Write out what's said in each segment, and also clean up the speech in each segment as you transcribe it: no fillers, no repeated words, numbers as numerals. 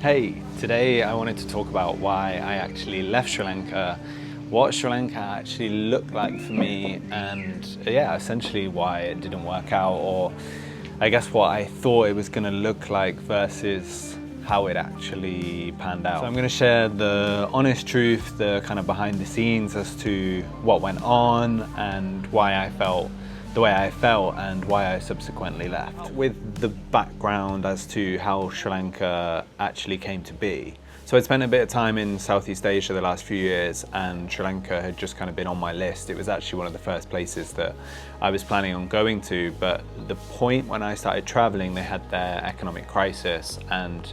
Hey, today I wanted to talk about why I actually left Sri Lanka, what Sri Lanka actually looked like for me, and yeah, essentially why it didn't work out, or I guess what I thought it was going to look like versus how it actually panned out. So I'm going to share the honest truth, the kind of behind the scenes as to what went on and why I felt the way I felt and why I subsequently left. With the background as to how Sri Lanka actually came to be. So I'd spent a bit of time in Southeast Asia the last few years, and Sri Lanka had just kind of been on my list. It was actually one of the first places that I was planning on going to, but the point when I started traveling, they had their economic crisis, and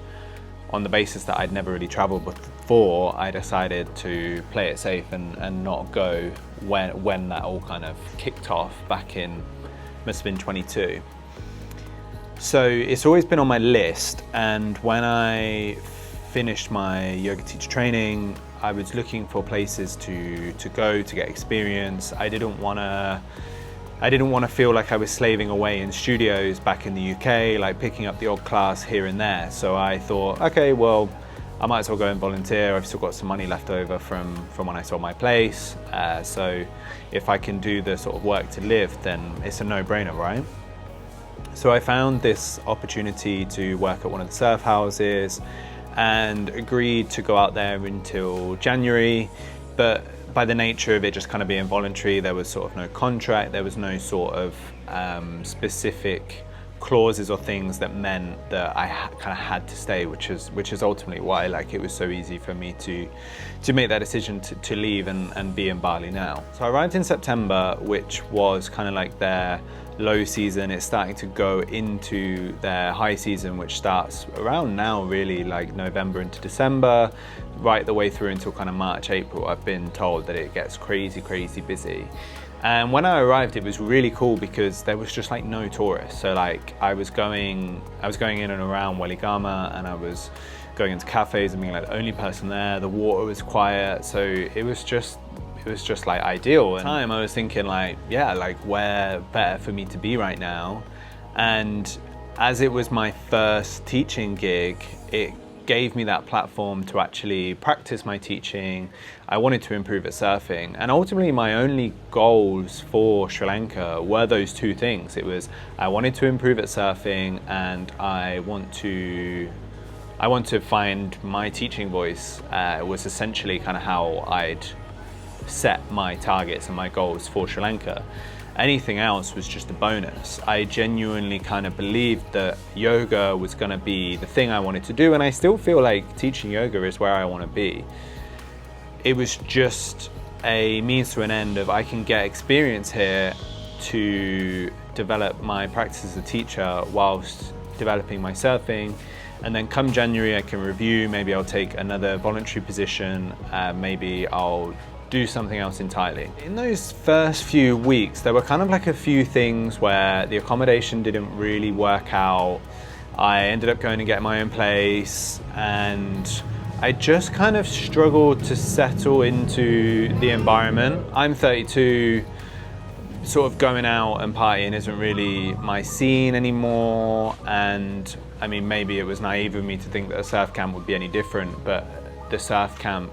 on the basis that I'd never really traveled before, I decided to play it safe and not go when that all kind of kicked off back in, must have been 22. So it's always been on my list, and when I finished my yoga teacher training, I was looking for places to go to get experience. I didn't want to feel like I was slaving away in studios back in the UK, like picking up the odd class here and there. So I thought, okay, well, I might as well go and volunteer. I've still got some money left over from when I sold my place. So if I can do the sort of work to live, then it's a no-brainer, right? So I found this opportunity to work at one of the surf houses and agreed to go out there until January. But by the nature of it just kind of being voluntary, there was sort of no contract, there was no sort of specific clauses or things that meant that I kind of had to stay, which is ultimately why it was so easy for me to make that decision to leave and be in Bali now. So I arrived in September, which was kind of like their low season. It's starting to go into their high season, which starts around now, really, like November into December, right the way through until kind of March, April. I've been told that it gets crazy busy. And when I arrived, it was really cool because there was just like no tourists. So like I was going in and around Weligama, and I was going into cafes and being like the only person there. The water was quiet, so it was just like ideal. At the time I was thinking like, yeah, like where better for me to be right now. And as it was my first teaching gig, it gave me that platform to actually practice my teaching. I wanted to improve at surfing, and ultimately my only goals for Sri Lanka were those two things. It was I wanted to improve at surfing, and I want to find my teaching voice. Was essentially kind of how I'd set my targets and my goals for Sri Lanka. Anything else was just a bonus. I genuinely kind of believed that yoga was going to be the thing I wanted to do, and I still feel like teaching yoga is where I want to be. It was just a means to an end of I can get experience here to develop my practice as a teacher whilst developing my surfing, and then come January I can review. Maybe I'll take another voluntary position, maybe I'll do something else entirely. In those first few weeks, there were kind of like a few things where the accommodation didn't really work out. I ended up going to get my own place, and I just kind of struggled to settle into the environment. I'm 32, sort of going out and partying isn't really my scene anymore, and I mean, maybe it was naive of me to think that a surf camp would be any different, but the surf camp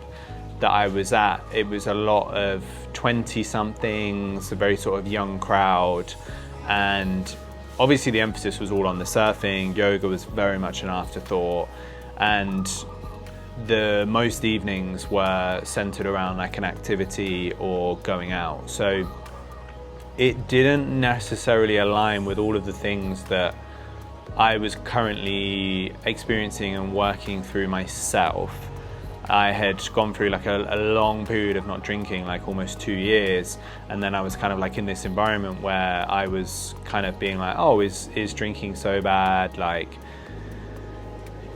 that I was at, it was a lot of 20-somethings, a very sort of young crowd, and obviously the emphasis was all on the surfing. Yoga was very much an afterthought, and the most evenings were centered around like an activity or going out. So it didn't necessarily align with all of the things that I was currently experiencing and working through myself. I had gone through like a long period of not drinking, like almost 2 years, and then I was kind of like in this environment where I was kind of being like, oh, is drinking so bad? Like,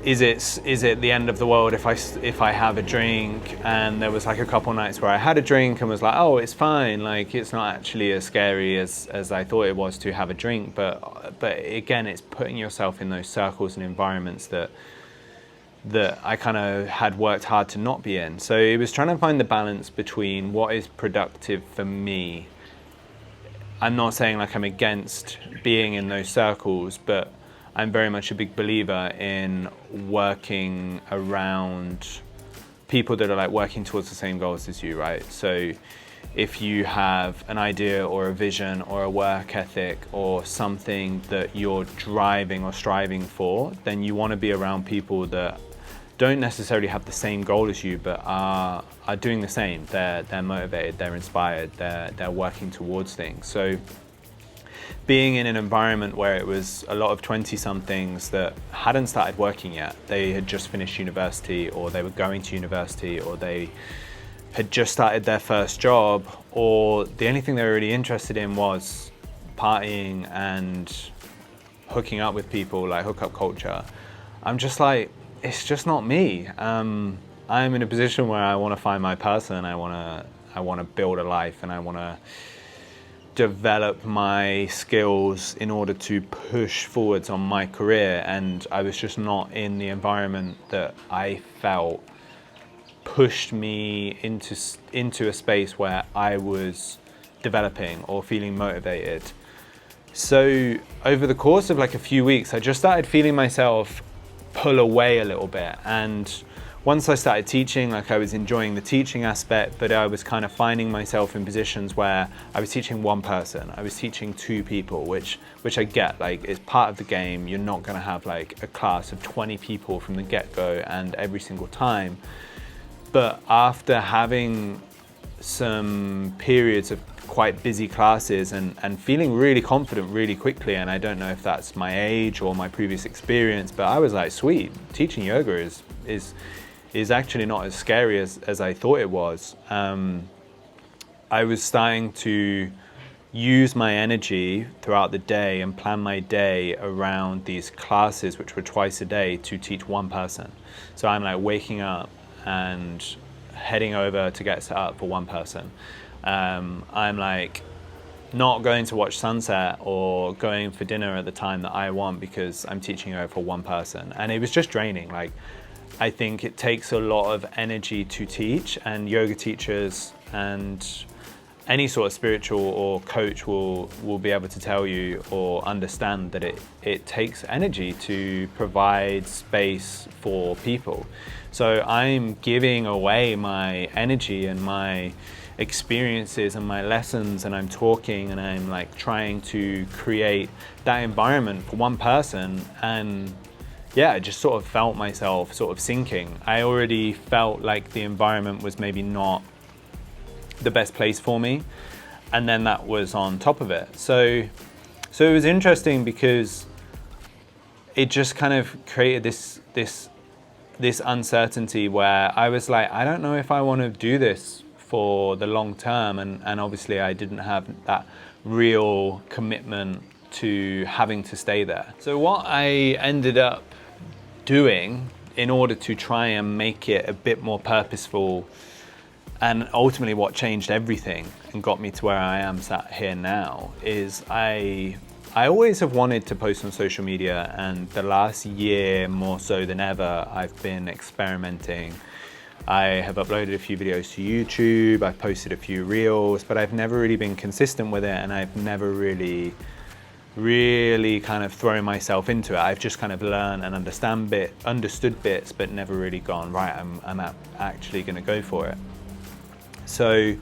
is it the end of the world if I have a drink? And there was like a couple nights where I had a drink and was like, oh, it's fine, like it's not actually as scary as I thought it was to have a drink. But again, it's putting yourself in those circles and environments that I kind of had worked hard to not be in. So it was trying to find the balance between what is productive for me. I'm not saying like I'm against being in those circles, but I'm very much a big believer in working around people that are like working towards the same goals as you, right? So if you have an idea or a vision or a work ethic or something that you're driving or striving for, then you want to be around people that don't necessarily have the same goal as you, but are doing the same. They're motivated, they're inspired, they're working towards things. So being in an environment where it was a lot of 20-somethings that hadn't started working yet, they had just finished university, or they were going to university, or they had just started their first job, or the only thing they were really interested in was partying and hooking up with people, like hookup culture. I'm just like, it's just not me. I'm in a position where I want to find my person. I want to build a life, and I want to develop my skills in order to push forwards on my career. And I was just not in the environment that I felt pushed me into a space where I was developing or feeling motivated. So over the course of like a few weeks, I just started feeling myself pull away a little bit. And once I started teaching, like I was enjoying the teaching aspect, but I was kind of finding myself in positions where I was teaching one person, I was teaching two people, which I get, like it's part of the game. You're not going to have like a class of 20 people from the get-go and every single time. But after having some periods of quite busy classes and feeling really confident really quickly, and I don't know if that's my age or my previous experience, but I was like, sweet, teaching yoga is actually not as scary as I thought it was. I was starting to use my energy throughout the day and plan my day around these classes, which were twice a day, to teach one person. So I'm like waking up and heading over to get set up for one person. I'm like not going to watch sunset or going for dinner at the time that I want because I'm teaching over for one person. And it was just draining. Like, I think it takes a lot of energy to teach, and yoga teachers and any sort of spiritual or coach will be able to tell you or understand that it takes energy to provide space for people. So I'm giving away my energy and my experiences and my lessons, and I'm talking and I'm like trying to create that environment for one person, and yeah, I just sort of felt myself sort of sinking. I already felt like the environment was maybe not the best place for me, and then that was on top of it. So it was interesting because it just kind of created this uncertainty where I was like, I don't know if I want to do this for the long term, and obviously I didn't have that real commitment to having to stay there. So what I ended up doing in order to try and make it a bit more purposeful, and ultimately what changed everything and got me to where I am sat here now, is I always have wanted to post on social media, and the last year more so than ever I've been experimenting. I have uploaded a few videos to YouTube, I've posted a few reels, but I've never really been consistent with it, and I've never really kind of thrown myself into it. I've just kind of learned and understood bits, but never really gone, right, I'm actually gonna go for it. So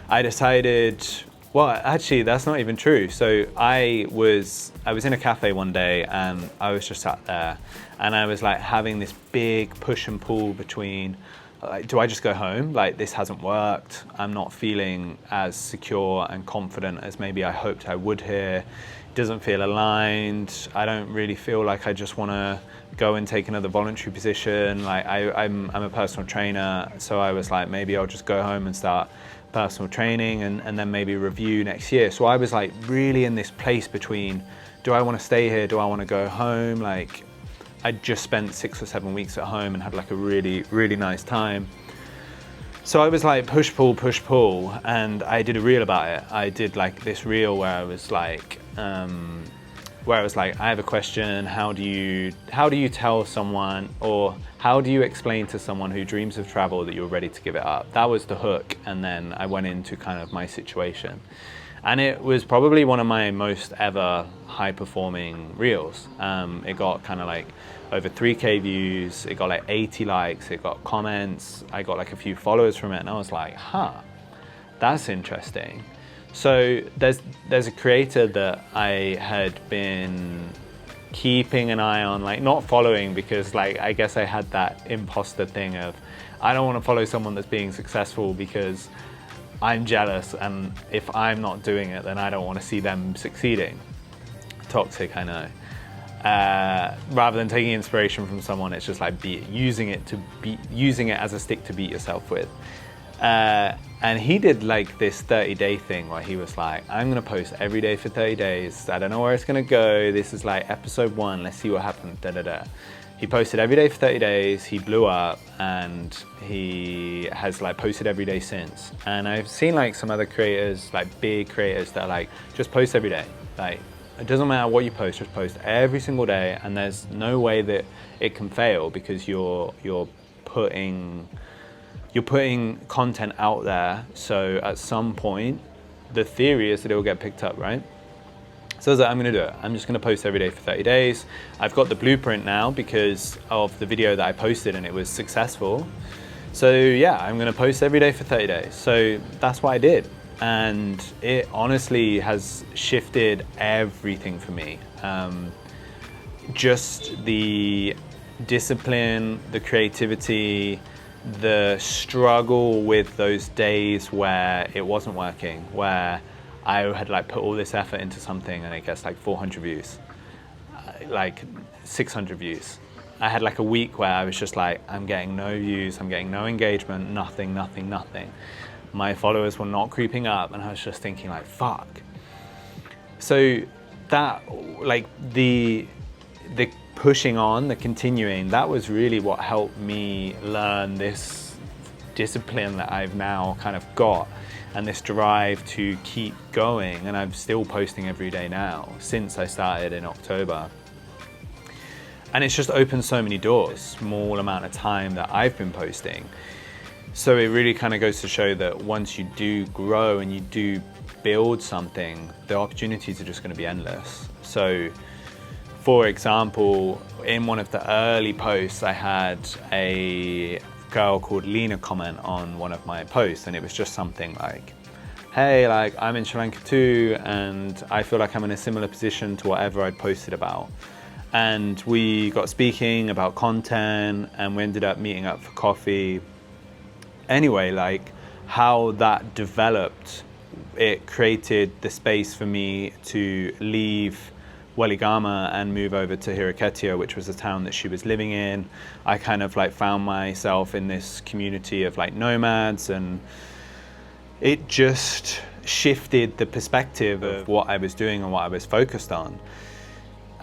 I decided, well, actually that's not even true. So I was in a cafe one day, and I was just sat there, and I was like having this big push and pull between, like, do I just go home? Like, this hasn't worked. I'm not feeling as secure and confident as maybe I hoped I would here. It doesn't feel aligned. I don't really feel like I just want to go and take another voluntary position. Like, I'm a personal trainer, so I was like, maybe I'll just go home and start personal training and then maybe review next year. So I was like really in this place between, do I want to stay here? Do I want to go home? Like, I just spent 6 or 7 weeks at home and had like a really, really nice time. So I was like push, pull, and I did a reel about it. I did like this reel where I was like, I have a question. How do you tell someone, or how do you explain to someone who dreams of travel that you're ready to give it up? That was the hook. And then I went into kind of my situation. And it was probably one of my most ever high performing reels. It got kind of like over 3K views, it got like 80 likes, it got comments, I got like a few followers from it, and I was like, huh, that's interesting. So there's a creator that I had been keeping an eye on, like not following, because like I guess I had that imposter thing of I don't want to follow someone that's being successful because I'm jealous, and if I'm not doing it, then I don't want to see them succeeding. Toxic, I know. Rather than taking inspiration from someone, it's just like using it as a stick to beat yourself with. And he did like this 30-day thing where he was like, I'm gonna post every day for 30 days. I don't know where it's gonna go. This is like episode 1. Let's see what happens. Da da da. He posted every day for 30 days, he blew up, and he has like posted every day since. And I've seen like some other creators, like big creators, that are like, just post every day. Like, it doesn't matter what you post, just post every single day, and there's no way that it can fail because you're putting content out there. So at some point, the theory is that it will get picked up, right? So I was like, I'm gonna do it. I'm just gonna post every day for 30 days. I've got the blueprint now because of the video that I posted and it was successful. So yeah, I'm gonna post every day for 30 days. So that's what I did. And it honestly has shifted everything for me. Just the discipline, the creativity, the struggle with those days where it wasn't working, where I had like put all this effort into something and it gets like 400 views, like 600 views. I had like a week where I was just like, I'm getting no views, I'm getting no engagement, nothing. My followers were not creeping up, and I was just thinking like, fuck. So that, like the pushing on, the continuing, that was really what helped me learn this discipline that I've now kind of got, and this drive to keep going. And I'm still posting every day now since I started in October. And it's just opened so many doors, small amount of time that I've been posting. So it really kind of goes to show that once you do grow and you do build something, the opportunities are just going to be endless. So for example, in one of the early posts, I had a girl called Lena comment on one of my posts, and it was just something like, hey, like I'm in Sri Lanka too, and I feel like I'm in a similar position to whatever I'd posted about. And we got speaking about content, and we ended up meeting up for coffee. Anyway, like how that developed, it created the space for me to leave Weligama and move over to Hirakatia, which was the town that she was living in. I kind of like found myself in this community of like nomads, and it just shifted the perspective of what I was doing and what I was focused on.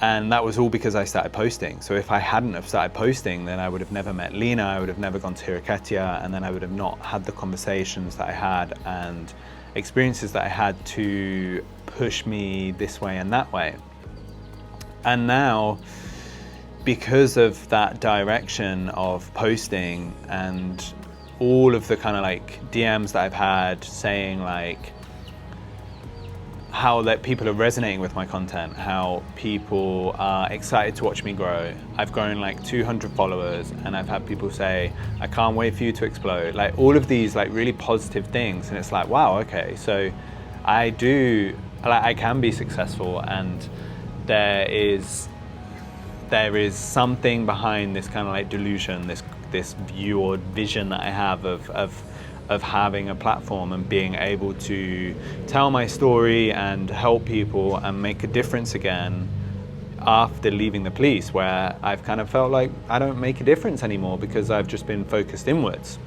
And that was all because I started posting. So if I hadn't have started posting, then I would have never met Lena, I would have never gone to Hirakatia, and then I would have not had the conversations that I had and experiences that I had to push me this way and that way. And now, because of that direction of posting and all of the kind of like DMs that I've had saying like how that people are resonating with my content, how people are excited to watch me grow. I've grown like 200 followers, and I've had people say, I can't wait for you to explode. Like all of these like really positive things, and it's like, wow, okay, so I can be successful, and there is something behind this kind of like delusion, this view or vision that I have of having a platform and being able to tell my story and help people and make a difference again after leaving the police, where I've kind of felt like I don't make a difference anymore because I've just been focused inwards.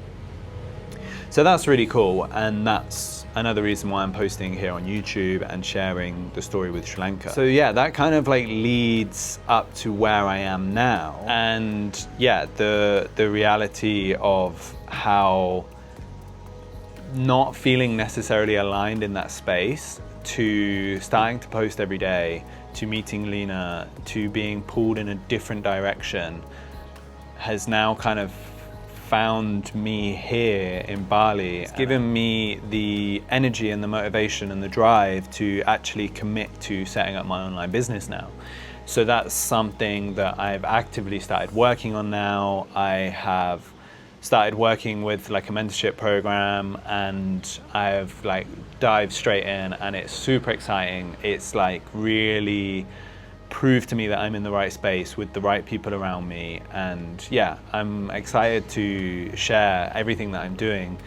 So that's really cool, and that's another reason why I'm posting here on YouTube and sharing the story with Sri Lanka. So yeah, that kind of like leads up to where I am now. And yeah, the reality of how not feeling necessarily aligned in that space, to starting to post every day, to meeting Lena, to being pulled in a different direction, has now kind of found me here in Bali. It's given me the energy and the motivation and the drive to actually commit to setting up my online business now. So that's something that I've actively started working on now. I have started working with like a mentorship program, and I've like dived straight in, and it's super exciting. It's like really proved to me that I'm in the right space with the right people around me, and yeah, I'm excited to share everything that I'm doing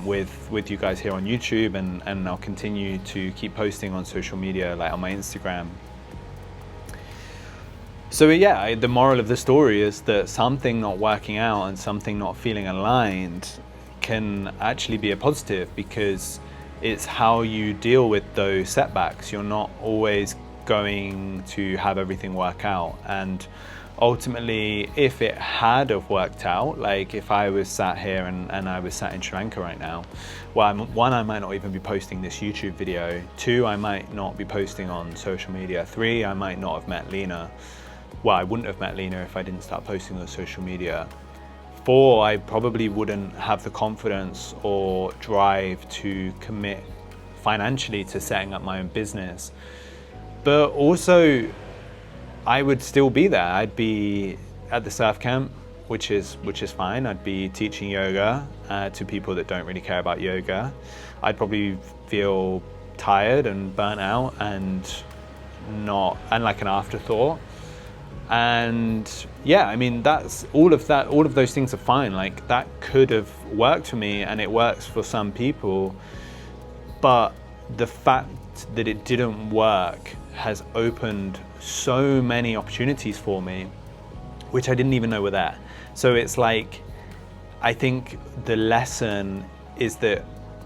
with you guys here on YouTube, and I'll continue to keep posting on social media, like on my Instagram. So yeah, the moral of the story is that something not working out and something not feeling aligned can actually be a positive, because it's how you deal with those setbacks. You're not always going to have everything work out, and ultimately if it had have worked out, like if I was sat here and I was sat in Sri Lanka right now, well, one, I might not even be posting this YouTube video. Two, I might not be posting on social media. Three, I might not have met Lena. Well, I wouldn't have met Lena if I didn't start posting on social media. Four, I probably wouldn't have the confidence or drive to commit financially to setting up my own business. But also, I would still be there. I'd be at the surf camp, which is fine. I'd be teaching yoga to people that don't really care about yoga. I'd probably feel tired and burnt out and like an afterthought. And yeah, I mean, that's all of those things are fine. Like that could have worked for me, and it works for some people. But the fact that it didn't work has opened so many opportunities for me, which I didn't even know were there. So it's like, I think the lesson is that,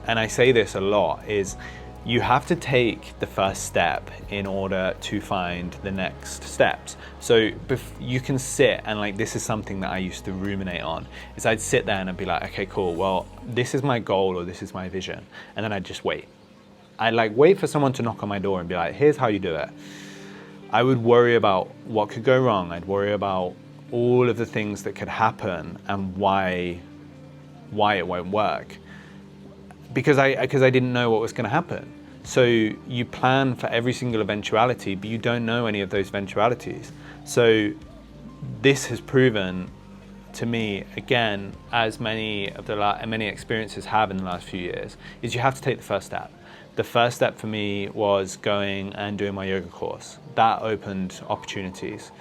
and I say this a lot, is you have to take the first step in order to find the next steps. So you can sit and like, this is something that I used to ruminate on, is I'd sit there and I'd be like, okay, cool, well, this is my goal or this is my vision. And then I'd just wait. I'd like wait for someone to knock on my door and be like, here's how you do it. I would worry about what could go wrong. I'd worry about all of the things that could happen and why it won't work. Because I didn't know what was going to happen. So you plan for every single eventuality, but you don't know any of those eventualities. So this has proven to me, again, as many experiences have in the last few years, is you have to take the first step. The first step for me was going and doing my yoga course. That opened opportunities.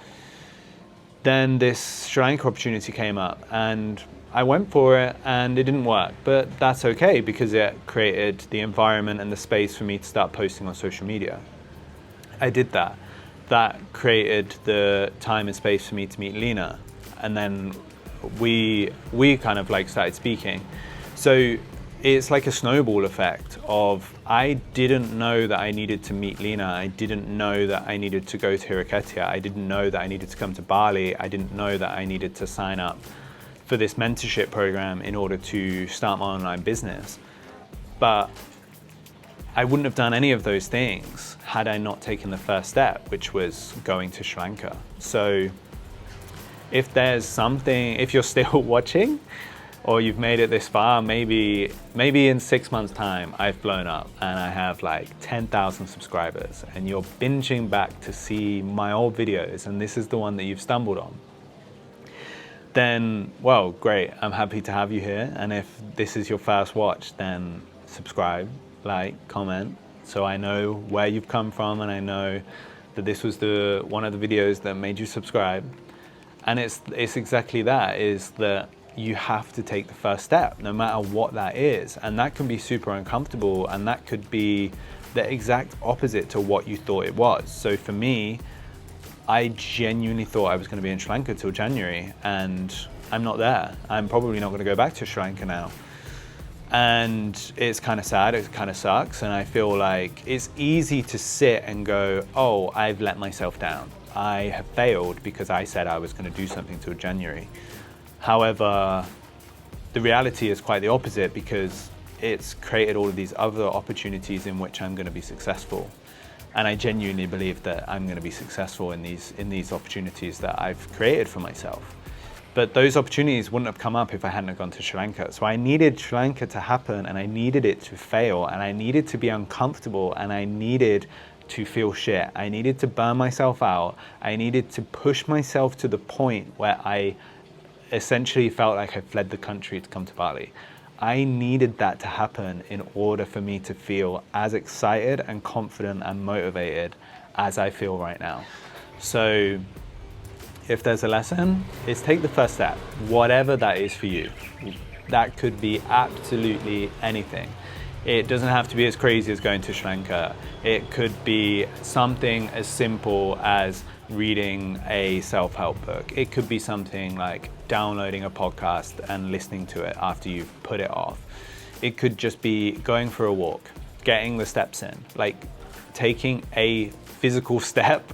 Then this Sri Lanka opportunity came up, and I went for it and it didn't work, but that's okay because it created the environment and the space for me to start posting on social media. I did that. That created the time and space for me to meet Lena, and then we kind of like started speaking. So it's like a snowball effect of, I didn't know that I needed to meet Lena. I didn't know that I needed to go to Hirakatia. I didn't know that I needed to come to Bali. I didn't know that I needed to sign up for this mentorship program in order to start my online business. But I wouldn't have done any of those things had I not taken the first step, which was going to Sri Lanka. So if there's something, if you're still watching or you've made it this far, maybe in 6 months' time I've blown up and I have like 10,000 subscribers and you're binging back to see my old videos and this is the one that you've stumbled on, then, well, great, I'm happy to have you here. And if this is your first watch, then subscribe, like, comment, so I know where you've come from and I know that this was one of the videos that made you subscribe. And it's exactly that, is that you have to take the first step, no matter what that is. And that can be super uncomfortable, and that could be the exact opposite to what you thought it was. So for me, I genuinely thought I was going to be in Sri Lanka till January, and I'm not there. I'm probably not going to go back to Sri Lanka now. And it's kind of sad, it kind of sucks, and I feel like it's easy to sit and go, oh, I've let myself down. I have failed because I said I was going to do something till January. However, the reality is quite the opposite, because it's created all of these other opportunities in which I'm going to be successful. And I genuinely believe that I'm going to be successful in these opportunities that I've created for myself. But those opportunities wouldn't have come up if I hadn't have gone to Sri Lanka. So I needed Sri Lanka to happen, and I needed it to fail, and I needed to be uncomfortable, and I needed to feel shit. I needed to burn myself out. I needed to push myself to the point where I essentially felt like I fled the country to come to Bali. I needed that to happen in order for me to feel as excited and confident and motivated as I feel right now. So if there's a lesson, it's take the first step, whatever that is for you. That could be absolutely anything. It doesn't have to be as crazy as going to Sri Lanka. It could be something as simple as reading a self-help book. It could be something like downloading a podcast and listening to it after you've put it off. It could just be going for a walk, getting the steps in, like taking a physical step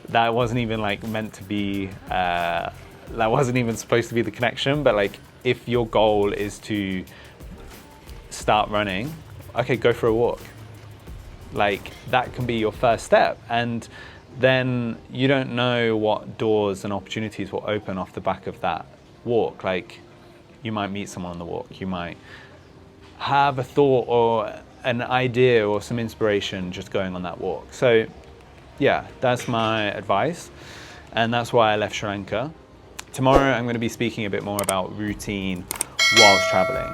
that wasn't even like meant to be, that wasn't even supposed to be the connection, but like if your goal is to start running, okay, go for a walk. Like that can be your first step, and then you don't know what doors and opportunities will open off the back of that walk. Like you might meet someone on the walk, you might have a thought or an idea or some inspiration just going on that walk. So yeah, that's my advice, and that's why I left Sri Lanka. Tomorrow I'm going to be speaking a bit more about routine whilst traveling.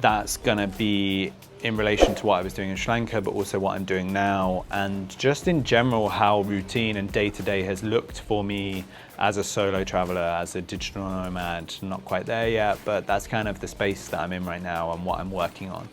That's going to be in relation to what I was doing in Sri Lanka, but also what I'm doing now, and just in general how routine and day-to-day has looked for me as a solo traveler, as a digital nomad. Not quite there yet, but that's kind of the space that I'm in right now and what I'm working on.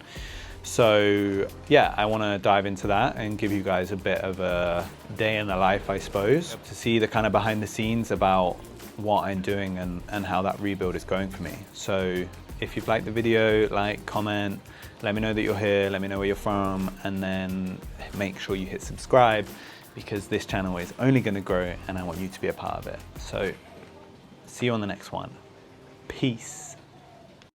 So yeah, I want to dive into that and give you guys a bit of a day in the life, I suppose, to see the kind of behind the scenes about what I'm doing and how that rebuild is going for me. So if you've liked the video, like, comment, let me know that you're here, let me know where you're from, and then make sure you hit subscribe, because this channel is only going to grow and I want you to be a part of it. So see you on the next one. Peace.